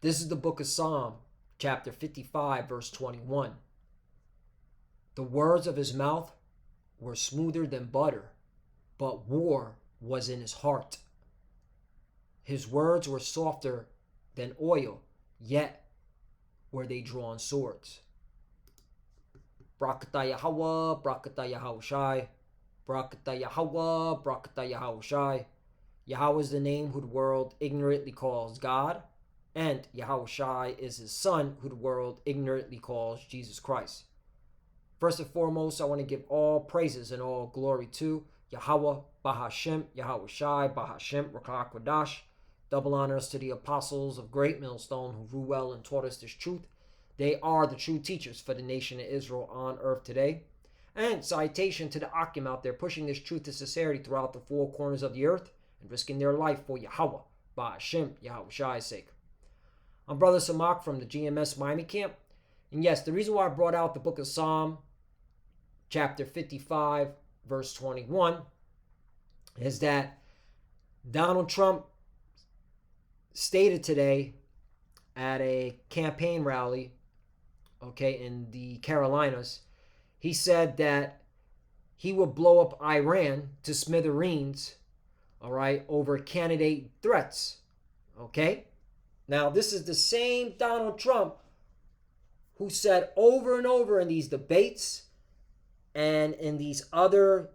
This is the book of Psalm, chapter 55, verse 21. The words of his mouth were smoother than butter, but war was in his heart. His words were softer than oil, yet were they drawn swords. Brakata Yahweh, Brakata Yahushai, Brakata Yahweh, Brakata Yahushai. Yahweh is the name who the world ignorantly calls God, and Yahushai is his son who the world ignorantly calls Jesus Christ. First and foremost, I want to give all praises and all glory to Yahweh, Bahashem, Yahushai, Bahashem, Rakah Kodash. Double honors to the apostles of Great Millstone who rule well and taught us this truth. They are the true teachers for the nation of Israel on earth today. And citation to the Akim out there pushing this truth to sincerity throughout the four corners of the earth and risking their life for Yahweh, Bahashem, Yahushai's sake. I'm Brother Samak from the GMS Miami camp. And yes, the reason why I brought out the book of Psalm, chapter 55, verse 21, is that Donald Trump stated today at a campaign rally, in the Carolinas, he said that he would blow up Iran to smithereens, over candidate threats, Now, this is the same Donald Trump who said over and over in these debates and in these other,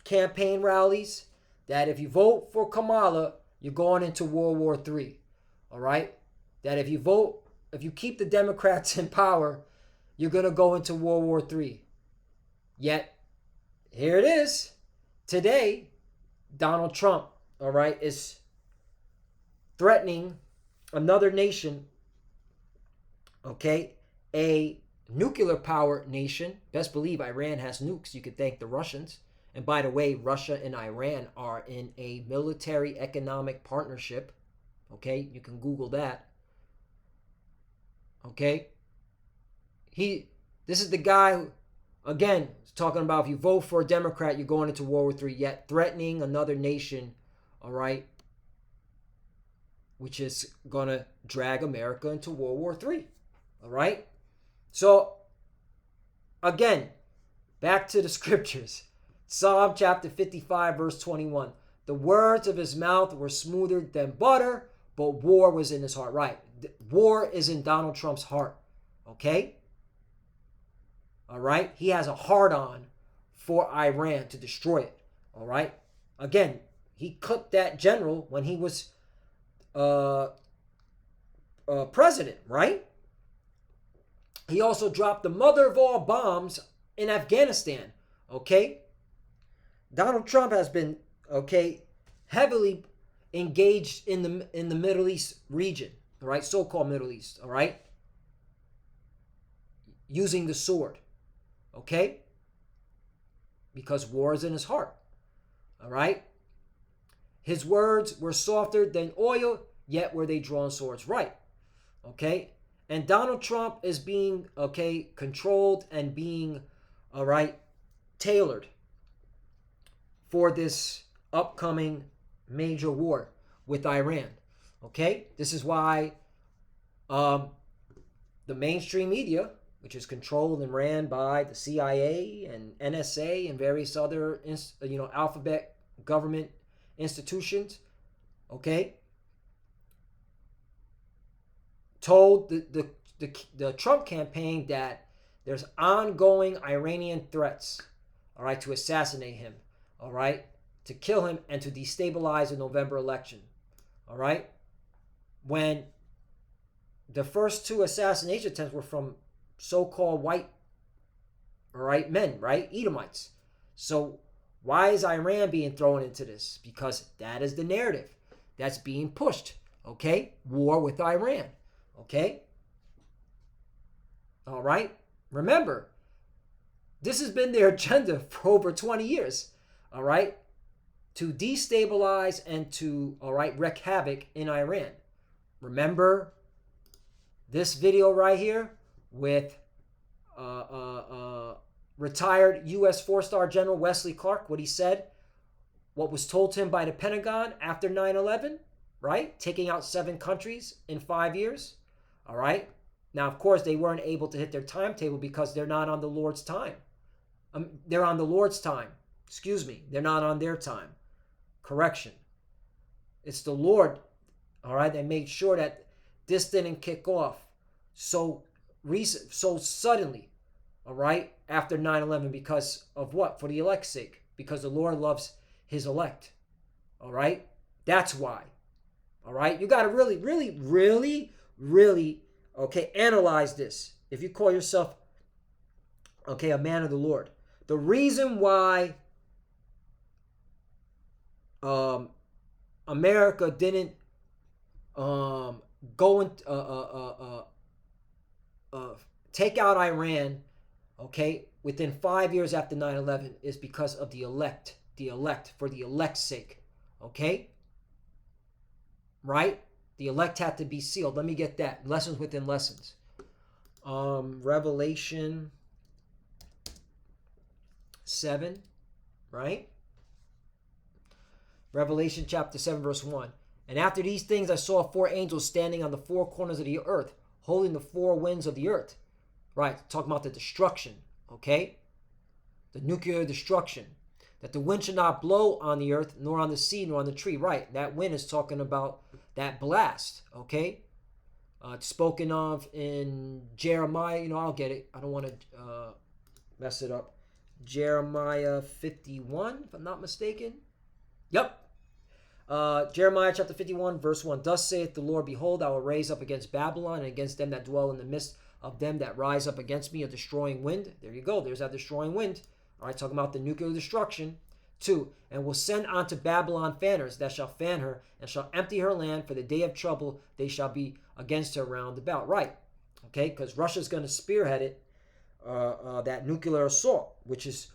campaign rallies that if you vote for Kamala, you're going into World War III, That if you keep the Democrats in power, you're going to go into World War III. Yet, here it is. Today, Donald Trump, is threatening another nation, a nuclear power nation. Best believe Iran has nukes. You could thank the Russians. And by the way, Russia and Iran are in a military economic partnership. You can Google that. This is the guy who, again, is talking about if you vote for a Democrat, you're going into World War III, yet threatening another nation, which is going to drag America into World War III, So, again, back to the scriptures. Psalm chapter 55, verse 21. The words of his mouth were smoother than butter, but war was in his heart. War is in Donald Trump's heart. He has a hard-on for Iran to destroy it. Again, he clipped that general when he was president, He also dropped the mother of all bombs in Afghanistan, Donald Trump has been, heavily engaged in the Middle East region, so-called Middle East, using the sword, because war is in his heart, His words were softer than oil, yet were they drawn swords, And Donald Trump is being, controlled and being, tailored for this upcoming major war with Iran. This is why the mainstream media, which is controlled and ran by the CIA and NSA and various other, alphabet government institutions, told the Trump campaign that there's ongoing Iranian threats, to assassinate him, to kill him and to destabilize the November election, when the first two assassination attempts were from so-called white, men, Edomites. So why is Iran being thrown into this? Because that is the narrative that's being pushed, war with Iran, all right? Remember, this has been their agenda for over 20 years, to destabilize and to, wreak havoc in Iran. Remember this video right here with retired U.S. four-star General Wesley Clark, what he said, what was told to him by the Pentagon after 9/11? right? Taking out 7 countries in 5 years, all right? Now, of course, they weren't able to hit their timetable because they're not on the Lord's time. They're on the Lord's time. Excuse me. They're not on their time. Correction. It's the Lord, all right, that made sure that this didn't kick off so suddenly, all right, after 9/11 because of what? For the elect's sake. Because the Lord loves his elect, all right? That's why, all right? You got to really, really, really, really, okay, analyze this. If you call yourself, okay, a man of the Lord. The reason why America didn't go and take out Iran, okay, within 5 years after 9/11 is because of the elect, for the elect's sake, okay? Right? The elect had to be sealed. Let me get that. Lessons within lessons. Revelation 7, right? Revelation chapter 7, verse 1. And after these things I saw 4 angels standing on the 4 corners of the earth, holding the 4 winds of the earth. Right, talking about the destruction, okay? The nuclear destruction. That the wind should not blow on the earth, nor on the sea, nor on the tree. Right, that wind is talking about that blast, okay? It's spoken of in Jeremiah. I'll get it. I don't want to mess it up. Jeremiah 51, if I'm not mistaken. Yep. Jeremiah chapter 51, verse 1. Thus saith the Lord, behold, I will raise up against Babylon and against them that dwell in the midst of them that rise up against me a destroying wind. There you go. There's that destroying wind. All right, talking about the nuclear destruction. 2. And will send unto Babylon fanners that shall fan her and shall empty her land for the day of trouble they shall be against her round about. Right. Okay, because Russia's going to spearhead it, that nuclear assault, which is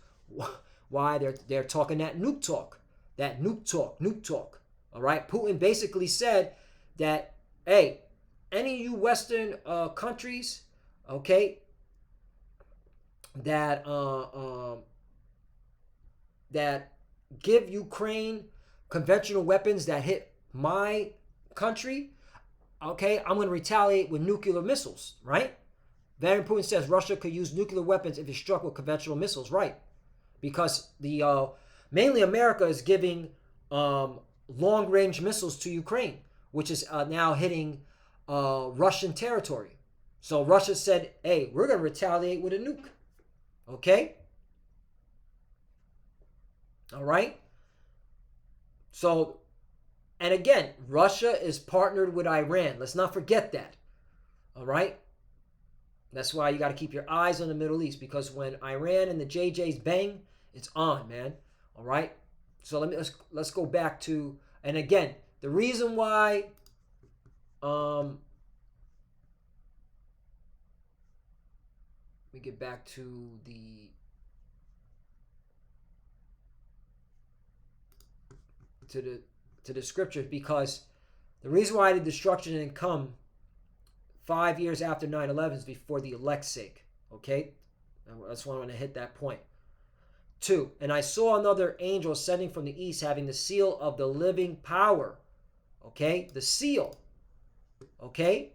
why they're talking that nuke talk. That nuke talk. All right. Putin basically said that, hey, any of you Western countries, okay, that that give Ukraine conventional weapons that hit my country, okay, I'm going to retaliate with nuclear missiles, right? Vladimir Putin says Russia could use nuclear weapons if it's struck with conventional missiles, right? Because the mainly America is giving long-range missiles to Ukraine, which is now hitting Russian territory. So Russia said, hey, we're going to retaliate with a nuke. Okay? All right? So, and again, Russia is partnered with Iran. Let's not forget that. All right? That's why you got to keep your eyes on the Middle East, because when Iran and the JJs bang, it's on, man. All right? So let's go back to, and again, the reason why we get back to the scriptures, because the reason why the destruction didn't come 5 years after 9/11 is before the elect's sake. Okay? That's why I want to hit that point. 2. And I saw another angel ascending from the east, having the seal of the living power. Okay? The seal. Okay?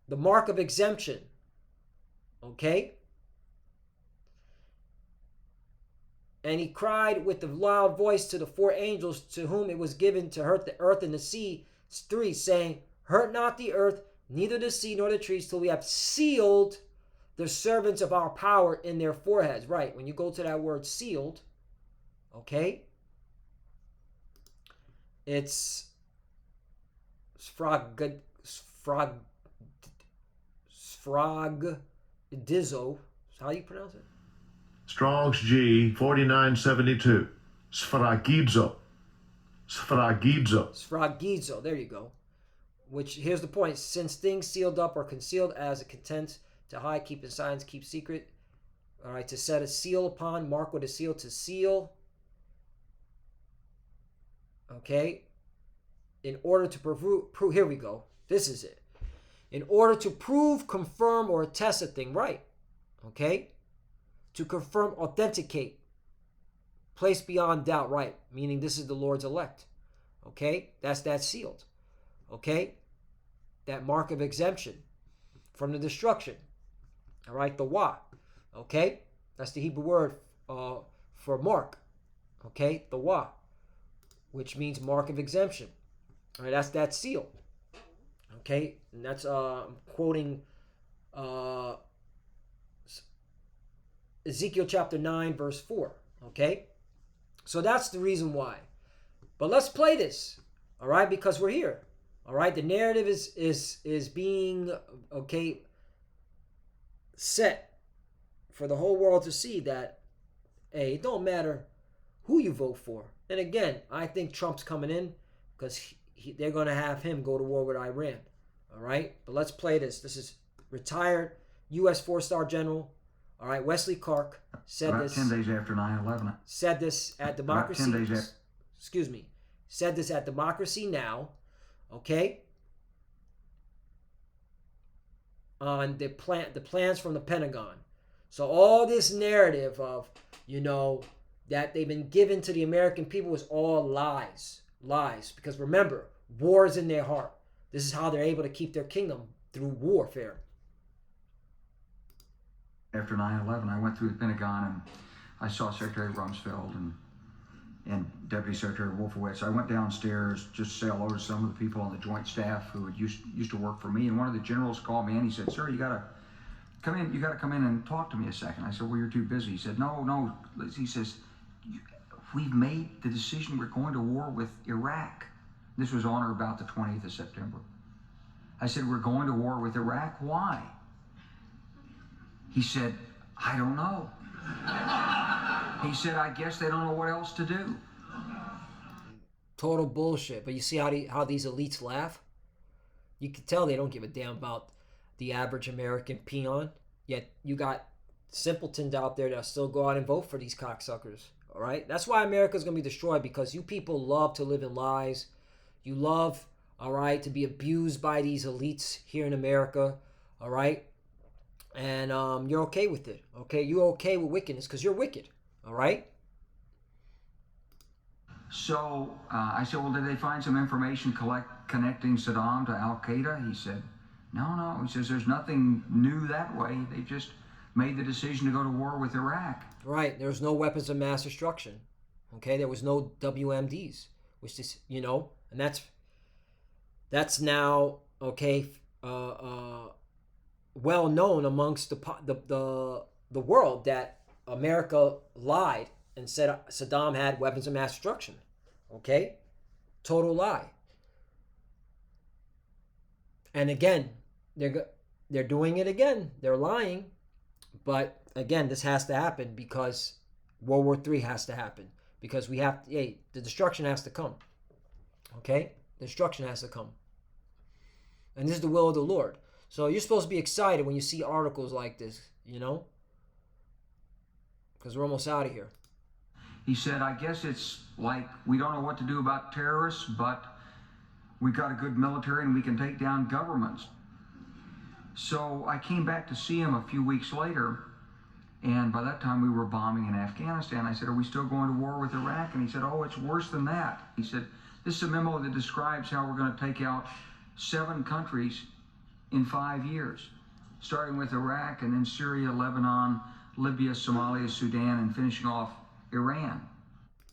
The mark of exemption. Okay? And he cried with a loud voice to the 4 angels to whom it was given to hurt the earth and the sea, 3, saying, hurt not the earth, neither the sea nor the trees, till we have sealed the servants of our power in their foreheads. Right, when you go to that word sealed, okay, it's sfragdizo. How do you pronounce it? Strong's G 4972. Sfragidzo. Sfragidzo, there you go. Which, here's the point. Since things sealed up are concealed as a content to hide, keep in silence, keep secret. All right, to set a seal upon, mark with a seal, to seal. Okay. In order to prove, here we go. This is it. In order to prove, confirm, or attest a thing, right? Okay. To confirm, authenticate, place beyond doubt, right? Meaning this is the Lord's elect. Okay, that's sealed. Okay, that mark of exemption from the destruction. All right, the wa. Okay, that's the Hebrew word for mark. Okay, the wa, which means mark of exemption. All right, that's seal. Okay, and that's quoting uh, Ezekiel chapter 9, verse 4. Okay, so that's the reason why. But let's play this, all right, because we're here. All right, the narrative is being set for the whole world to see that, hey, it don't matter who you vote for. And again, I think Trump's coming in because they're going to have him go to war with Iran. All right, but let's play this. This is retired U.S. 4-star general. All right, Wesley Clark said about this. 10 days after 9/11. Said this at Democracy. About 10 days after. Excuse me. Said this at Democracy Now. Okay. On the plans from the Pentagon. So all this narrative of, that they've been given to the American people is all lies. Lies. Because remember, war is in their heart. This is how they're able to keep their kingdom, through warfare. After 9/11, I went through the Pentagon and I saw Secretary Rumsfeld and Deputy Secretary Wolfowitz. I went downstairs just to say hello to some of the people on the Joint Staff who had used to work for me. And one of the generals called me and he said, "Sir, you gotta come in. You gotta come in and talk to me a second." I said, "Well, you're too busy." He said, "No." He says, "We've made the decision. We're going to war with Iraq." This was on or about the 20th of September. I said, "We're going to war with Iraq. Why?" He said, "I don't know." He said, "I guess they don't know what else to do." Total bullshit. But you see how these elites laugh? You can tell they don't give a damn about the average American peon. Yet you got simpletons out there that still go out and vote for these cocksuckers. All right? That's why America's going to be destroyed, because you people love to live in lies. You love, all right, to be abused by these elites here in America. All right? And you're okay with it. Okay? You're okay with wickedness because you're wicked. All right? So I said, "Well, did they find some information connecting Saddam to Al-Qaeda?" He said, No. He says, "There's nothing new that way. They just made the decision to go to war with Iraq." Right. There was no weapons of mass destruction. Okay? There was no WMDs, which is, and that's now, okay, well known amongst the world that America lied and said Saddam had weapons of mass destruction. Okay? Total lie. And again, they're doing it again. They're lying. But again, this has to happen because World War III has to happen. Because the destruction has to come. Okay? The destruction has to come. And this is the will of the Lord. So you're supposed to be excited when you see articles like this, because we're almost out of here. He said, "I guess it's like we don't know what to do about terrorists, but we've got a good military and we can take down governments." So I came back to see him a few weeks later, and by that time we were bombing in Afghanistan. I said, "Are we still going to war with Iraq?" And he said, "Oh, it's worse than that." He said, "This is a memo that describes how we're going to take out 7 countries in 5 years, starting with Iraq and then Syria, Lebanon, Libya, Somalia, Sudan, and finishing off Iran."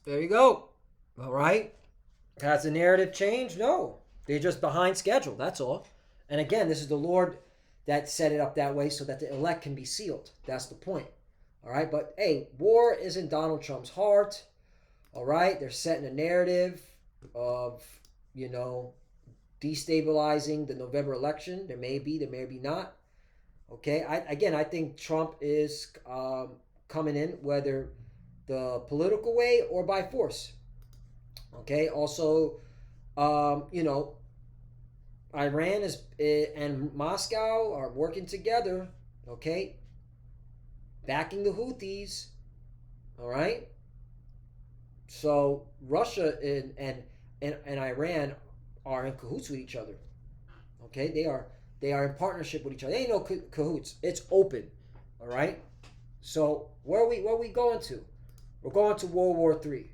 There you go. All right. Has the narrative changed? No. They're just behind schedule. That's all. And again, this is the Lord that set it up that way so that the elect can be sealed. That's the point. All right. But hey, war is in Donald Trump's heart. All right. They're setting a narrative of, destabilizing the November election. There may be not. Okay. I think Trump is coming in, whether the political way or by force. Okay. Also, Iran and Moscow are working together. Okay. Backing the Houthis. All right. So Russia and Iran are in cahoots with each other. Okay. They are in partnership with each other. They ain't no cahoots. It's open. All right. So where are we going to? We're going to World War III.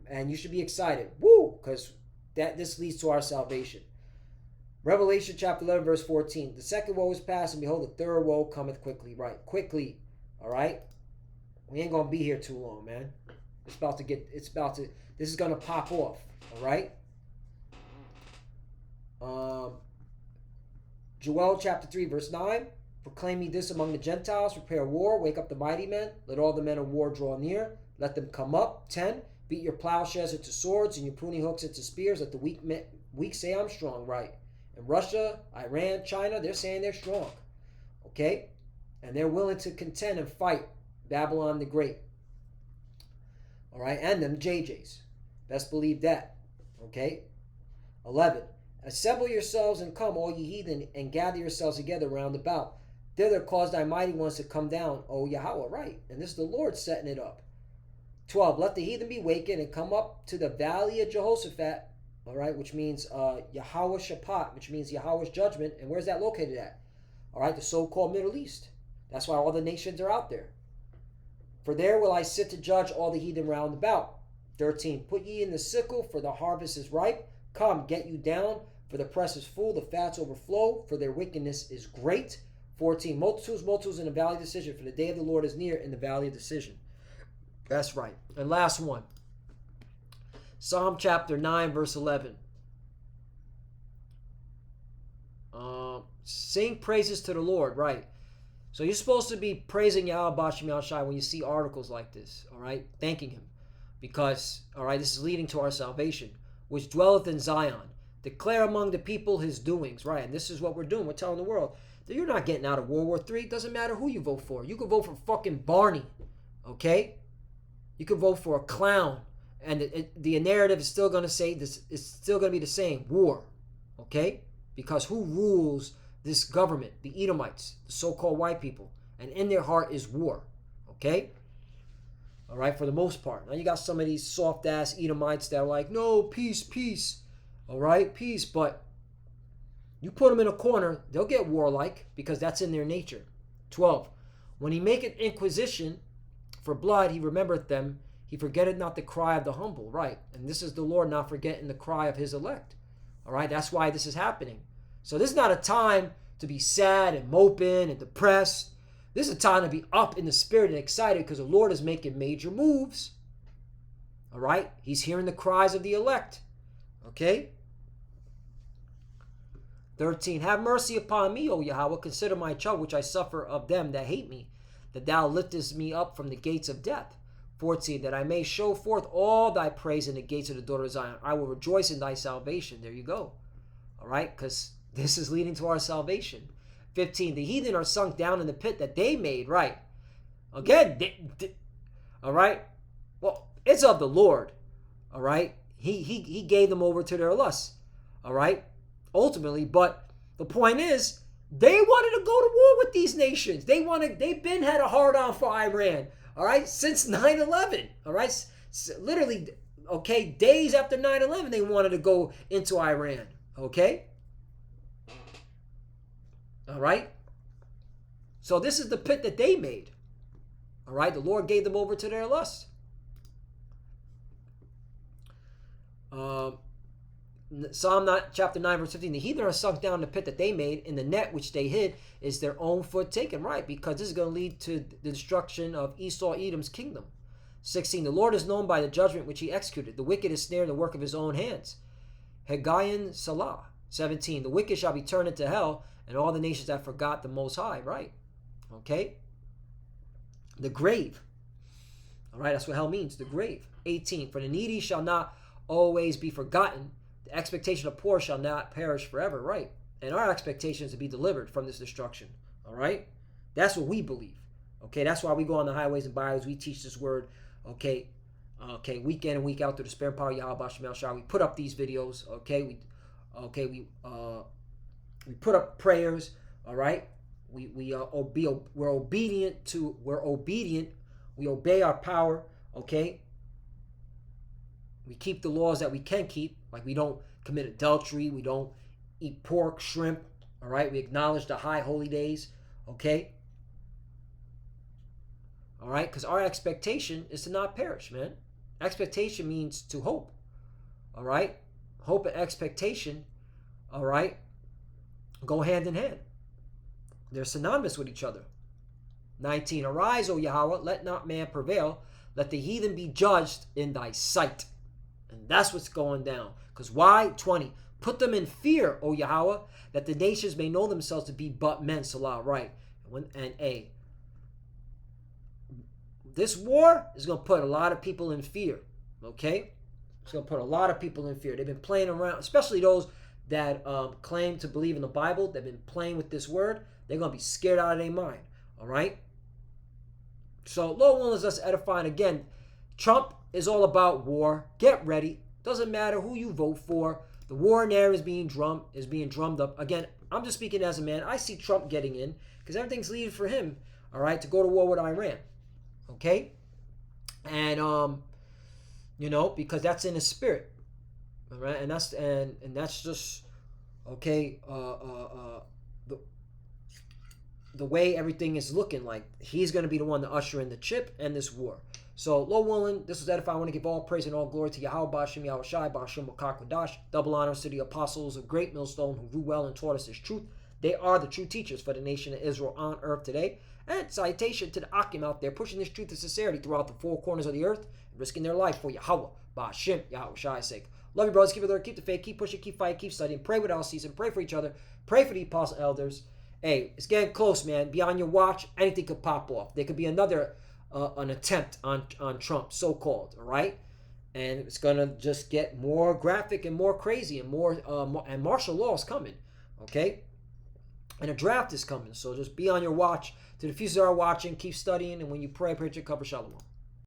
And you should be excited. Woo! Because this leads to our salvation. Revelation chapter 11, verse 14. The second woe is past, and behold, the third woe cometh quickly. Right? Quickly. All right? We ain't going to be here too long, man. This is going to pop off. All right? Joel chapter 3, verse 9. Proclaim ye this among the Gentiles. Prepare war. Wake up the mighty men. Let all the men of war draw near. Let them come up. 10. Beat your plowshares into swords and your pruning hooks into spears. Let the weak say I'm strong. Right? And Russia, Iran, China, they're saying they're strong. Okay? And they're willing to contend and fight Babylon the Great. All right? And them JJs. Best believe that. Okay? 11. Assemble yourselves and come, all ye heathen, and gather yourselves together round about. Thither cause thy mighty ones to come down, O Yahweh. Right? And this is the Lord setting it up. 12. Let the heathen be wakened and come up to the valley of Jehoshaphat. All right, which means Yahweh Shaphat, which means Yahweh's judgment. And where's that located at? All right, the so-called Middle East. That's why all the nations are out there. For there will I sit to judge all the heathen round about. 13. Put ye in the sickle, for the harvest is ripe. Come, get you down, for the press is full, the fats overflow, for their wickedness is great. 14. Multitudes in the valley of decision, for the day of the Lord is near in the valley of decision. That's right. And last one. Psalm chapter 9, verse 11. Sing praises to the Lord, right? So you're supposed to be praising Yahweh Bashim Yahushai when you see articles like this, all right? Thanking him. Because, all right, this is leading to our salvation, which dwelleth in Zion. Declare among the people his doings, right? And this is what we're doing. We're telling the world that you're not getting out of World War III. It doesn't matter who you vote for. You can vote for fucking Barney, okay? You can vote for a clown. And the narrative is still going to say this. It's still going to be the same. War. Okay? Because who rules this government? The Edomites. The so-called white people. And in their heart is war. Okay? All right? For the most part. Now you got some of these soft-ass Edomites that are like, no, peace, peace. All right? Peace. But you put them in a corner, they'll get warlike because that's in their nature. 12. When he maketh inquisition for blood, he remembereth them. He forgetteth not the cry of the humble, right? And this is the Lord not forgetting the cry of his elect. All right, that's why this is happening. So this is not a time to be sad and moping and depressed. This is a time to be up in the spirit and excited because the Lord is making major moves. All right, he's hearing the cries of the elect. Okay? 13, have mercy upon me, O Yahweh, consider my trouble which I suffer of them that hate me, that thou liftest me up from the gates of death. 14, that I may show forth all thy praise in the gates of the daughter of Zion. I will rejoice in thy salvation. There you go. All right, because this is leading to our salvation. 15, the heathen are sunk down in the pit that they made, right? Again, all right? Well, it's of the Lord, all right? He gave them over to their lusts, all right? Ultimately, but the point is, they wanted to go to war with these nations. They've been had a hard on for Iran. All right, since 9/11, all right, literally, okay, days after 9/11, they wanted to go into Iran, okay? All right? So this is the pit that they made, all right? The Lord gave them over to their lust. Psalm chapter 9, verse 15, the heathen are sunk down in the pit that they made, in the net which they hid is their own foot taken, right? Because this is going to lead to the destruction of Esau, Edom's kingdom. 16, the Lord is known by the judgment which he executed. The wicked is snared in the work of his own hands. Hegayon Salah. 17, the wicked shall be turned into hell, and all the nations that forgot the Most High, right? Okay? The grave. All right, that's what hell means, the grave. 18, for the needy shall not always be forgotten. The expectation of poor shall not perish forever, right? And our expectation is to be delivered from this destruction, all right? That's what we believe, okay? That's why we go on the highways and byways. We teach this word, okay, week in and week out through the spirit and power of Yahweh Bashim Yahushai. We put up these videos, okay? We put up prayers, all right? We're obedient. We obey our power, okay? We keep the laws that we can keep. Like we don't commit adultery. We don't eat pork, shrimp. All right. We acknowledge the high holy days. Okay. All right. Because our expectation is to not perish, man. Expectation means to hope. All right? Hope and expectation, all right, go hand in hand. They're synonymous with each other. 19, arise, O Yahweh, let not man prevail. Let the heathen be judged in thy sight. And that's what's going down. Because why? 20, put them in fear, O Yahweh, that the nations may know themselves to be but men. Salah, right. And A, this war is going to put a lot of people in fear. Okay? It's going to put a lot of people in fear. They've been playing around, especially those that claim to believe in the Bible. They've been playing with this word. They're going to be scared out of their mind. All right? So, Lord willing, us edifying again. Trump is all about war. Get ready. Doesn't matter who you vote for. The war in there is being drummed up. Again, I'm just speaking as a man. I see Trump getting in because everything's leading for him, all right, to go to war with Iran. Okay? And you know, because that's in his spirit, all right, and that's just okay. The way everything is looking like, he's going to be the one to usher in the chip and this war. So, Lord willing, this was edifying. I want to give all praise and all glory to Yahweh, Bashim, Yahweh Shai, Bashim, Kodash. Double honors to the apostles of Great Millstone who grew well and taught us his truth. They are the true teachers for the nation of Israel on earth today. And citation to the Akim out there pushing this truth and sincerity throughout the four corners of the earth, risking their life for Yahweh, Bashim, Yahweh Shai's sake. Love you, brothers. Keep it there. Keep the faith. Keep pushing. Keep fighting. Keep studying. Pray without ceasing. Pray for each other. Pray for the apostle elders. Hey, it's getting close, man. Be on your watch. Anything could pop off. There could be another an attempt on Trump, so-called, all right? And it's going to just get more graphic and more crazy and more and martial law is coming, okay? And a draft is coming. So just be on your watch. To the few that are watching, keep studying. And when you pray to cover. Shalom.